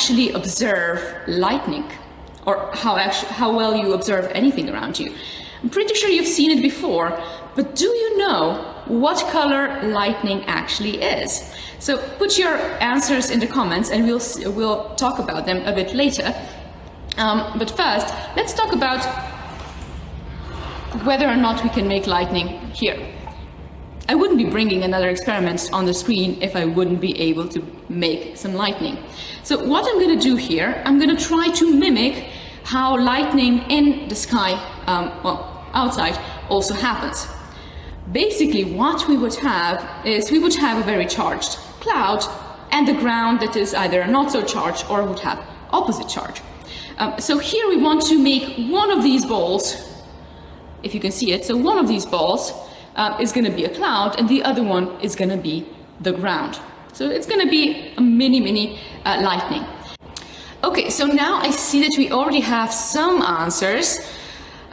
actually observe lightning, or how well you observe anything around you. I'm pretty sure you've seen it before, but do you know what color lightning actually is? So put your answers in the comments and we'll talk about them a bit later. But first, let's talk about whether or not we can make lightning here. I wouldn't be bringing another experiment on the screen if I wouldn't be able to make some lightning. So what I'm going to do here, I'm going to try to mimic how lightning in the sky, outside, also happens. Basically, what we would have is we would have a very charged cloud and the ground that is either not so charged or would have opposite charge. So here we want to make one of these balls, if you can see it. So one of these balls is going to be a cloud and the other one is going to be the ground. So it's going to be a mini lightning. Okay, so now I see that we already have some answers.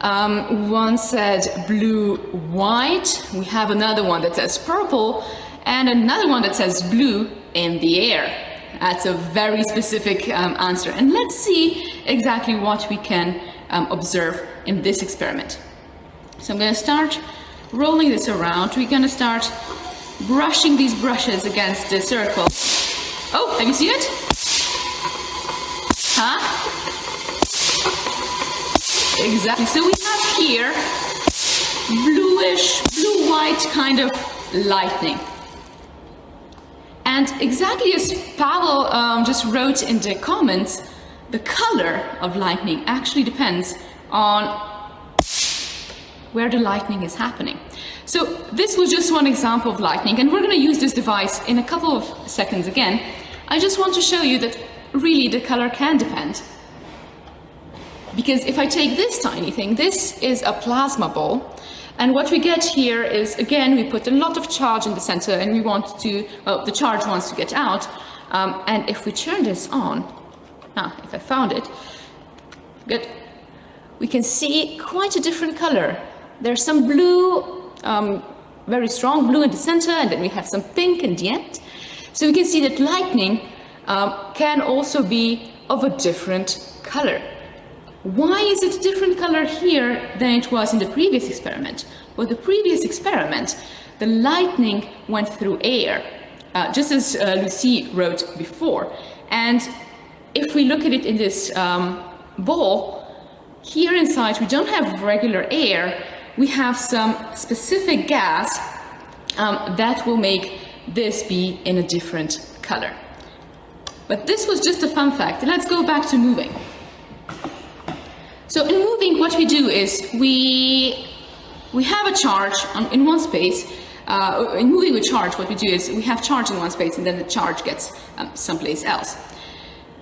One said blue, white. We have another one that says purple and another one that says blue in the air. That's a very specific answer. And let's see exactly what we can observe in this experiment. So I'm going to start rolling this around. We're going to start brushing these brushes against the circle. Oh, have you seen it? Huh? Exactly. So we have here bluish, blue-white kind of lightning. And exactly as Pavel just wrote in the comments, the color of lightning actually depends on where the lightning is happening. So this was just one example of lightning, and we're going to use this device in a couple of seconds again. I just want to show you that really the color can depend. Because if I take this tiny thing, this is a plasma ball. And what we get here is, again, we put a lot of charge in the center and we want to, well, the charge wants to get out. And if we turn this on, if I found it, good, we can see quite a different color. There's some blue, very strong blue in the center, and then we have some pink in the end. So we can see that lightning can also be of a different color. Why is it a different color here than it was in the previous experiment? Well, the previous experiment, the lightning went through air, just as Lucy wrote before. And if we look at it in this ball, here inside we don't have regular air, we have some specific gas that will make this be in a different color. But this was just a fun fact. Let's go back to moving. So in moving, what we do is we have a charge in one space. In moving with charge, what we do is we have charge in one space and then the charge gets someplace else.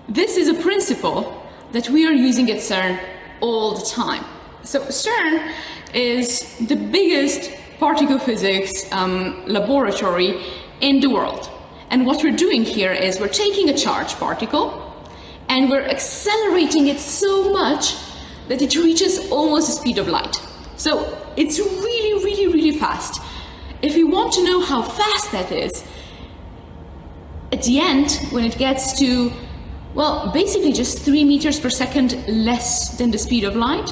This is a principle that we are using at CERN all the time. So CERN is the biggest particle physics laboratory in the world. And what we're doing here is we're taking a charged particle and we're accelerating it so much that it reaches almost the speed of light. So it's really fast. If you want to know how fast that is, at the end, when it gets to, well, basically just 3 meters per second less than the speed of light,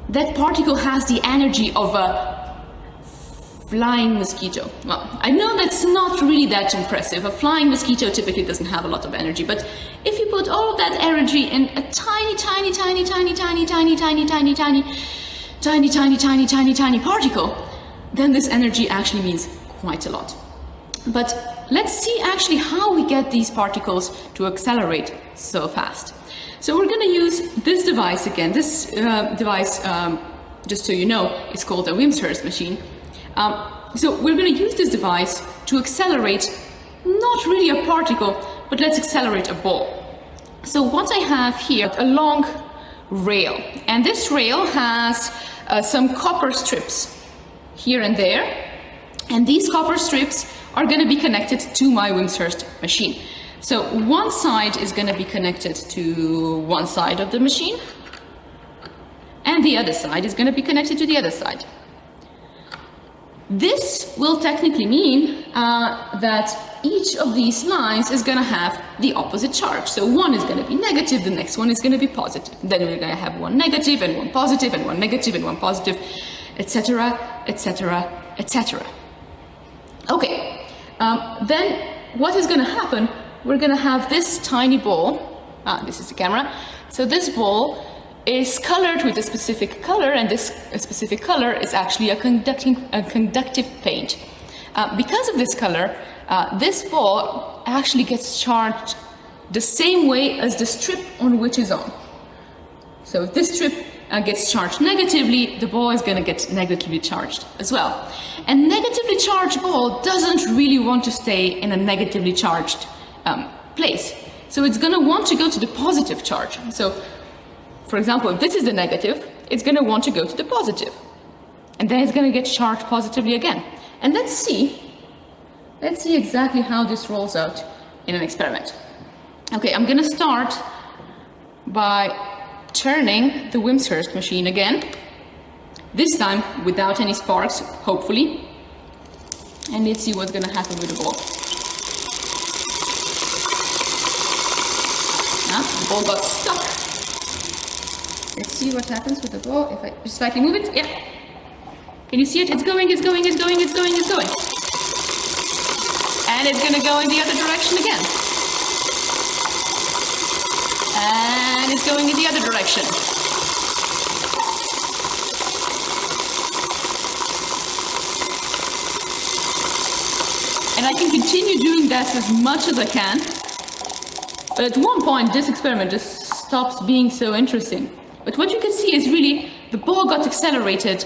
that particle has the energy of a flying mosquito. Well, I know that's not really that impressive. A flying mosquito typically doesn't have a lot of energy, but if you put all of that energy in a tiny particle, then this energy actually means quite a lot. But let's see actually how we get these particles to accelerate so fast. So we're going to use this device again. This device, just so you know, is called a Wimshurst machine. So we're going to use this device to accelerate not really a particle, but let's accelerate a ball. So what I have here, a long rail, and this rail has some copper strips here and there, and these copper strips are going to be connected to my Wimshurst machine. So one side is going to be connected to one side of the machine, and the other side is going to be connected to the other side. This will technically mean that each of these lines is going to have the opposite charge. So one is going to be negative, the next one is going to be positive. Then we're going to have one negative and one positive and one negative and one positive, etc., etc., etc. Okay, then what is going to happen? We're going to have this tiny ball. This is the camera. So this ball is colored with a specific color, and this specific color is actually a conductive paint. Because of this color, this ball actually gets charged the same way as the strip on which is on. So if this strip gets charged negatively, the ball is going to get negatively charged as well. And negatively charged ball doesn't really want to stay in a negatively charged place. So it's going to want to go to the positive charge. So for example, if this is the negative, it's going to want to go to the positive. And then it's going to get charged positively again. And let's see exactly how this rolls out in an experiment. Okay, I'm going to start by turning the Wimshurst machine again. This time without any sparks, hopefully. And let's see what's going to happen with the ball. The ball got stuck. Let's see what happens with the ball if I just slightly move it. Yeah. Can you see it? It's going, it's going, it's going, it's going, it's going. And it's going to go in the other direction again. And it's going in the other direction. And I can continue doing that as much as I can. But at one point, this experiment just stops being so interesting. But what you can see is really the ball got accelerated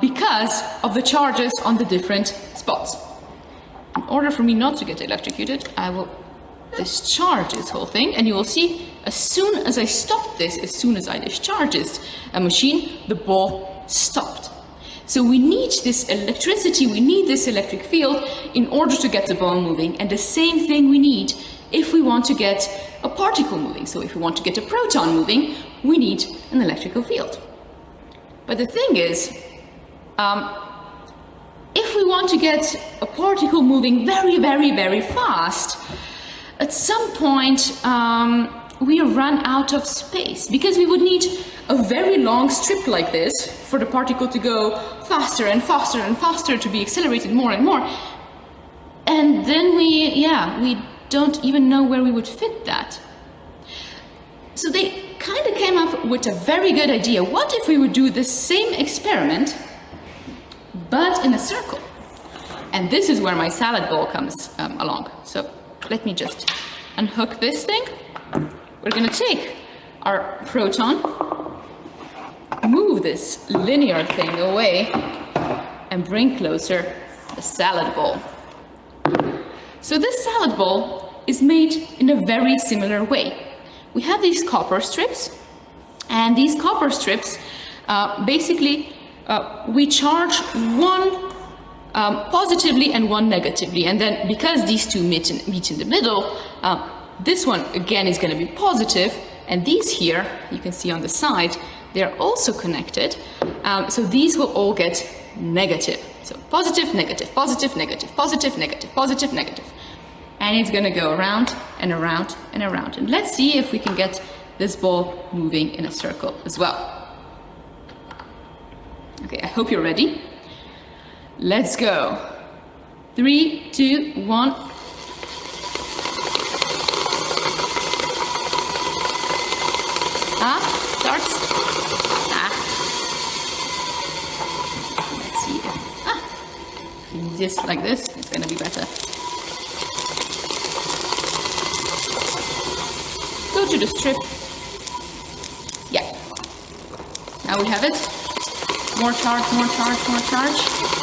because of the charges on the different spots. In order for me not to get electrocuted, I will discharge this whole thing, and you will see as soon as I stopped this, as soon as I discharged this machine, the ball stopped. So we need this electricity, we need this electric field in order to get the ball moving, and the same thing we need if we want to get a particle moving. So if we want to get a proton moving, we need an electrical field. But the thing is, if we want to get a particle moving very, very, very fast, at some point we run out of space, because we would need a very long strip like this for the particle to go faster and faster and faster, to be accelerated more and more. And then we don't even know where we would fit that. So they kind of came up with a very good idea. What if we would do the same experiment, but in a circle? And this is where my salad bowl comes along. So let me just unhook this thing. We're going to take our proton, move this linear thing away, and bring closer the salad bowl. So this salad bowl is made in a very similar way. We have these copper strips, and these copper strips, basically, we charge one positively and one negatively, and then because these two meet in the middle, this one again is going to be positive, and these here, you can see on the side, they're also connected, so these will all get negative. So positive, negative, positive, negative, positive, negative, positive, negative. And it's going to go around and around and around. And let's see if we can get this ball moving in a circle as well. Okay, I hope you're ready. Let's go. 3, 2, 1. Starts. Let's see. Just like this, it's going to be better. Go to the strip. Yeah. Now we have it. More charge, more charge, more charge.